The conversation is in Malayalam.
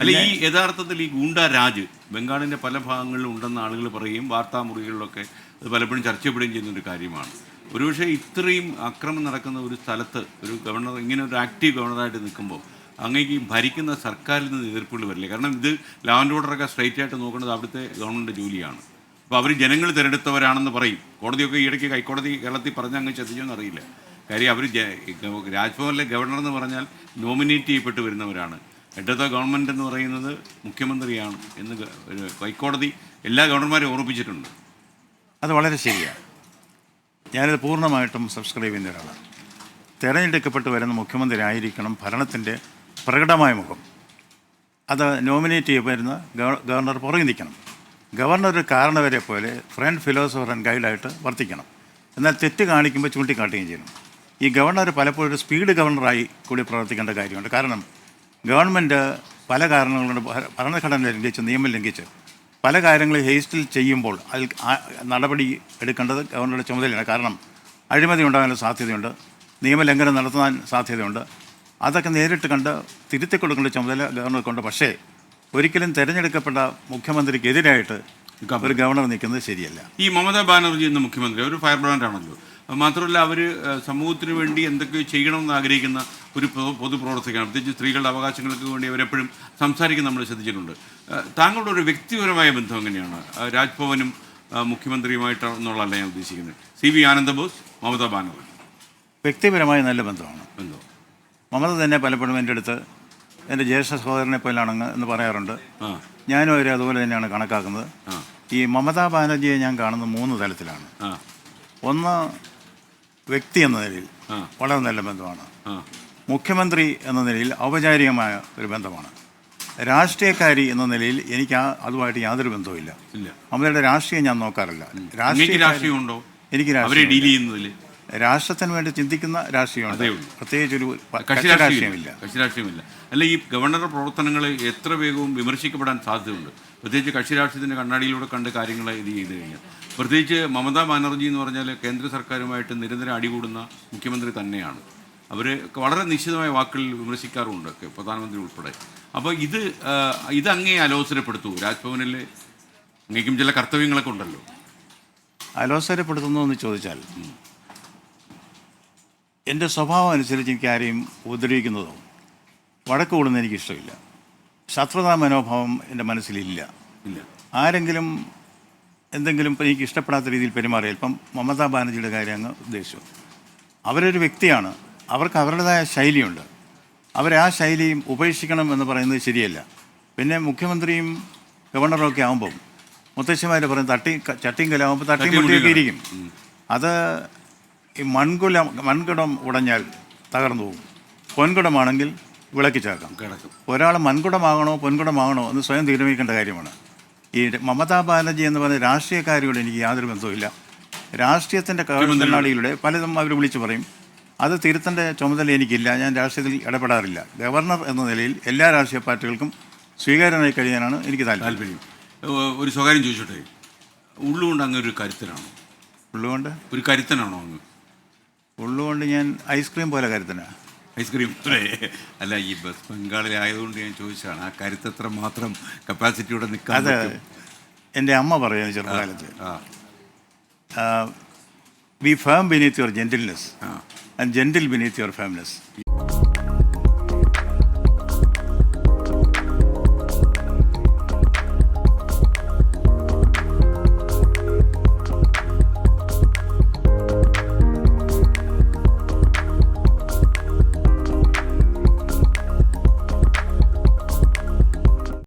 അല്ല, ഈ യഥാർത്ഥത്തിൽ ഈ ഗൂണ്ട രാജ് ബംഗാളിൻ്റെ പല ഭാഗങ്ങളിലും ഉണ്ടെന്ന് ആളുകൾ പറയുകയും വാർത്താമുറികളിലൊക്കെ അത് പലപ്പോഴും ചർച്ച ചെയ്യപ്പെടുകയും ചെയ്യുന്നൊരു കാര്യമാണ്. ഒരുപക്ഷെ ഇത്രയും അക്രമം നടക്കുന്ന ഒരു സ്ഥലത്ത് ഒരു ഗവർണർ ഇങ്ങനെ ഒരു ആക്റ്റീവ് ഗവർണറായിട്ട് നിൽക്കുമ്പോൾ അങ്ങേക്ക് ഈ ഭരിക്കുന്ന സർക്കാരിൽ നിന്ന് എതിർപ്പുകൾ വരില്ലേ? കാരണം ഇത് ലാ ആൻഡ് ഓർഡറൊക്കെ സ്ട്രൈറ്റ് ആയിട്ട് നോക്കേണ്ടത് അവിടുത്തെ ഗവൺമെൻറ് ജോലിയാണ്. അപ്പോൾ അവർ ജനങ്ങൾ തിരഞ്ഞെടുത്തവരാണെന്ന് പറയും. കോടതിയൊക്കെ ഈയിടയ്ക്ക് ഹൈക്കോടതി കേരളത്തിൽ പറഞ്ഞ് അങ്ങ് ശ്രദ്ധിച്ചോന്ന് അറിയില്ല. കാര്യം അവർ രാജ്ഭവനിലെ ഗവർണർ എന്ന് പറഞ്ഞാൽ നോമിനേറ്റ് ചെയ്യപ്പെട്ട് വരുന്നവരാണ്. ഇടത്തെ ഗവൺമെൻറ് എന്ന് പറയുന്നത് മുഖ്യമന്ത്രിയാണ് എന്ന് ഒരു ഹൈക്കോടതി എല്ലാ ഗവർണർമാരെയും ഓർമ്മിപ്പിച്ചിട്ടുണ്ട്. അത് വളരെ ശരിയാണ്. ഞാനിത് പൂർണ്ണമായിട്ടും സബ്സ്ക്രൈബ് ചെയ്യുന്ന ഒരാളാണ്. തിരഞ്ഞെടുക്കപ്പെട്ട് വരുന്ന മുഖ്യമന്ത്രി ആയിരിക്കണം ഭരണത്തിൻ്റെ പ്രകടമായ മുഖം. അത് നോമിനേറ്റ് ചെയ്യപ്പെടുന്ന ഗവർണർ പുറകെ നിൽക്കണം. ഗവർണർ ഒരു കാരണവരെ പോലെ ഫ്രണ്ട് ഫിലോസഫർ ആൻഡ് ഗൈഡായിട്ട് വർത്തിക്കണം. എന്നാൽ തെറ്റ് കാണിക്കുമ്പോൾ ചൂണ്ടിക്കാട്ടുകയും ചെയ്യണം. ഈ ഗവർണർ പലപ്പോഴും ഒരു സ്പീഡ് ഗവർണറായി കൂടി പ്രവർത്തിക്കേണ്ട കാര്യമുണ്ട്. കാരണം ഗവൺമെൻറ് പല കാരണങ്ങളുണ്ട് ഭരണഘടന ലംഘിച്ച് നിയമം ലംഘിച്ച് പല കാര്യങ്ങളും ഹേസ്റ്റിൽ ചെയ്യുമ്പോൾ അതിൽ നടപടി എടുക്കേണ്ടത് ഗവർണറുടെ ചുമതലയാണ്. കാരണം അഴിമതി ഉണ്ടാകാനുള്ള സാധ്യതയുണ്ട്, നിയമലംഘനം നടത്താൻ സാധ്യതയുണ്ട്. അതൊക്കെ നേരിട്ട് കണ്ട് തിരുത്തി കൊടുക്കേണ്ട ചുമതല ഗവർണർക്കുണ്ട്. പക്ഷേ ഒരിക്കലും തിരഞ്ഞെടുക്കപ്പെട്ട മുഖ്യമന്ത്രിക്കെതിരായിട്ട് ഒരു ഗവർണർ നിൽക്കുന്നത് ശരിയല്ല. ഈ മമതാ ബാനർജി എന്ന മുഖ്യമന്ത്രി ഒരു ഫയർ ബ്രാൻഡ് ആണല്ലോ. മാത്രമല്ല അവർ സമൂഹത്തിന് വേണ്ടി എന്തൊക്കെയോ ചെയ്യണമെന്ന് ആഗ്രഹിക്കുന്ന ഒരു പൊതുപ്രവർത്തകയാണ്. പ്രത്യേകിച്ച് സ്ത്രീകളുടെ അവകാശങ്ങൾക്ക് വേണ്ടി അവരെപ്പോഴും സംസാരിക്കുന്ന നമ്മൾ ശ്രദ്ധിച്ചിട്ടുണ്ട്. താങ്കളുടെ ഒരു വ്യക്തിപരമായ ബന്ധം എങ്ങനെയാണ് രാജ്ഭവനും മുഖ്യമന്ത്രിയുമായിട്ടെന്നുള്ളതല്ല ഞാൻ ഉദ്ദേശിക്കുന്നത്. CV ആനന്ദബോസ്, മമതാ ബാനർജി വ്യക്തിപരമായ നല്ല ബന്ധമാണ്. മമത തന്നെ പലപ്പോഴും എൻ്റെ അടുത്ത് എൻ്റെ ജ്യേഷ്ഠ സഹോദരനെ പോലാണെന്ന് എന്ന് പറയാറുണ്ട്. ഞാനും അവരെ അതുപോലെ തന്നെയാണ് കണക്കാക്കുന്നത്. ഈ മമതാ ബാനർജിയെ ഞാൻ കാണുന്നത് 3 തലത്തിലാണ്. ഒന്ന്, വ്യക്തി എന്ന നിലയിൽ വളരെ നല്ല ബന്ധമാണ്. മുഖ്യമന്ത്രി എന്ന നിലയിൽ ഔപചാരികമായ ഒരു ബന്ധമാണ്. രാഷ്ട്രീയക്കാരി എന്ന നിലയിൽ എനിക്ക് അതുമായിട്ട് യാതൊരു ബന്ധവുമില്ല. മമതയുടെ രാഷ്ട്രീയം ഞാൻ നോക്കാറില്ല. രാഷ്ട്രീയമുണ്ടോ? എനിക്ക് രാഷ്ട്രത്തിന് വേണ്ടി ചിന്തിക്കുന്ന രാഷ്ട്രീയമുണ്ട്. പ്രത്യേകിച്ചൊരു കക്ഷി രാഷ്ട്രീയമില്ല. അല്ല, ഈ ഗവർണറുടെ പ്രവർത്തനങ്ങൾ എത്ര വേഗവും വിമർശിക്കപ്പെടാൻ സാധ്യതയുണ്ട്. പ്രത്യേകിച്ച് കക്ഷി രാഷ്ട്രീയത്തിൻ്റെ കണ്ണാടിയിലൂടെ കണ്ട് കാര്യങ്ങൾ ഇത് ചെയ്ത് കഴിഞ്ഞാൽ. പ്രത്യേകിച്ച് മമതാ ബാനർജി എന്ന് പറഞ്ഞാൽ കേന്ദ്ര സർക്കാരുമായിട്ട് നിരന്തരം അടികൂടുന്ന മുഖ്യമന്ത്രി തന്നെയാണ്. അവർ വളരെ നിശ്ചിതമായ വാക്കുകളിൽ വിമർശിക്കാറുണ്ട്, പ്രധാനമന്ത്രി ഉൾപ്പെടെ. അപ്പോൾ ഇത് അങ്ങേ അലോസരപ്പെടുത്തൂ? രാജ്ഭവനിൽ അങ്ങേക്കും ചില കർത്തവ്യങ്ങളൊക്കെ ഉണ്ടല്ലോ. അലോസരപ്പെടുത്തുന്നു എന്ന് ചോദിച്ചാൽ എൻ്റെ സ്വഭാവം അനുസരിച്ച് എനിക്ക് ആരെയും ഉപദ്രവിക്കുന്നതോ വഴക്ക് കൂടുന്നത് എനിക്കിഷ്ടമില്ല. ശത്രുതാ മനോഭാവം എൻ്റെ മനസ്സിലില്ല. ആരെങ്കിലും എന്തെങ്കിലും എനിക്ക് ഇഷ്ടപ്പെടാത്ത രീതിയിൽ പെരുമാറിയാൽ, ഇപ്പം മമതാ ബാനർജിയുടെ കാര്യം അങ്ങ് ഉദ്ദേശിച്ചു. അവരൊരു വ്യക്തിയാണ്, അവർക്ക് അവരുടേതായ ശൈലിയുണ്ട്. അവരെ ആ ശൈലിയും ഉപേക്ഷിക്കണം എന്ന് പറയുന്നത് ശരിയല്ല. പിന്നെ മുഖ്യമന്ത്രിയും ഗവർണറും ഒക്കെ ആകുമ്പം മുത്തശ്ശിമാർ പറയും ചട്ടിയും കലാകുമ്പോൾ തട്ടിയും മുട്ടിയൊക്കെ ഇരിക്കും. അത് ഈ മൺകുടം ഉടഞ്ഞാൽ തകർന്നു പോകും. പൊൻകുടമാണെങ്കിൽ വിളക്കി ചേർക്കാം. ഒരാൾ മൺകുടമാകണോ പൊൻകുടമാകണോ എന്ന് സ്വയം തീരുമാനിക്കേണ്ട കാര്യമാണ്. ഈ മമതാ ബാനർജി എന്ന് പറഞ്ഞ രാഷ്ട്രീയക്കാരിയോട് എനിക്ക് യാതൊരു ബന്ധവുമില്ല. രാഷ്ട്രീയത്തിൻ്റെ കണ്ണാടിയിലൂടെ പലതും അവർ വിളിച്ചു പറയും. അത് തിരുത്തേണ്ട ചുമതല എനിക്കില്ല. ഞാൻ രാഷ്ട്രീയത്തിൽ ഇടപെടാറില്ല. ഗവർണർ എന്ന നിലയിൽ എല്ലാ രാഷ്ട്രീയ പാർട്ടികൾക്കും സ്വീകാര്യനായി കഴിയാനാണ് എനിക്ക് താല്പര്യം. ഒരു സ്വകാര്യം ചോദിച്ചോട്ടെ, ഉള്ളുകൊണ്ട് അങ്ങ് ഒരു കരുത്തനാണോ? ഉള്ളുകൊണ്ട് ഒരു കരുത്തനാണോ അങ്ങ്? ഉള്ളുകൊണ്ട് ഞാൻ ഐസ്ക്രീം പോലെ കരുത്തനാണ്. ഐസ്ക്രീം അല്ല, ഈ വെസ്റ്റ് ബംഗാളിലായതുകൊണ്ട് ഞാൻ ചോദിച്ചതാണ്. ആ കരുത്തത്ര മാത്രം കപ്പാസിറ്റിയോടെ നിൽക്കാൻ. അത് എൻ്റെ അമ്മ പറയുന്നത് ചെറുപ്പകാലത്ത്. B firm beneath your gentleness and gentle beneath your firmness.